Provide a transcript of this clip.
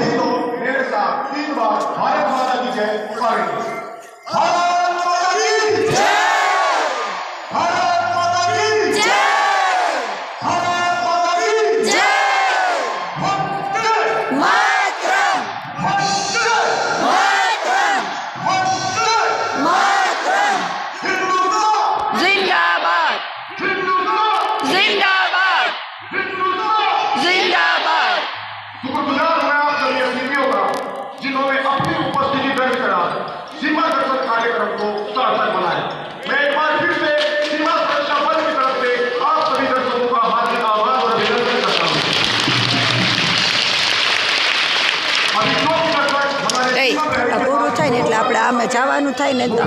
हिंदू मेरे साथ 3 बार भारत माता की जय पुकारेंगे। भारत माता की जय, भारत माता की जय, भारत माता की जय, वंदे मातरम, वंदे मातरम, वंदे मातरम। हिंदुस्तान जिंदाबाद, हिंदुस्तान जिंदाबाद, हिंदुस्तान। जिंदाबाद। शुक्रगुजार मैं आप सभी अतिथियों का जिन्होंने अपनी उपस्थिति दर्ज करा सीमा दर्शन कार्यक्रम को सार्थक बनाया। मैं एक बार फिर से सीमा सुरक्षा बल की तरफ से आप सभी दर्शकों का हार्दिक आभार और अभिनंदन करता हूँ। अभी 2 मिनट तक हमारे सीमा પૂરું થાય ને એટલે આપણે આમે જવાનું થાય ને તો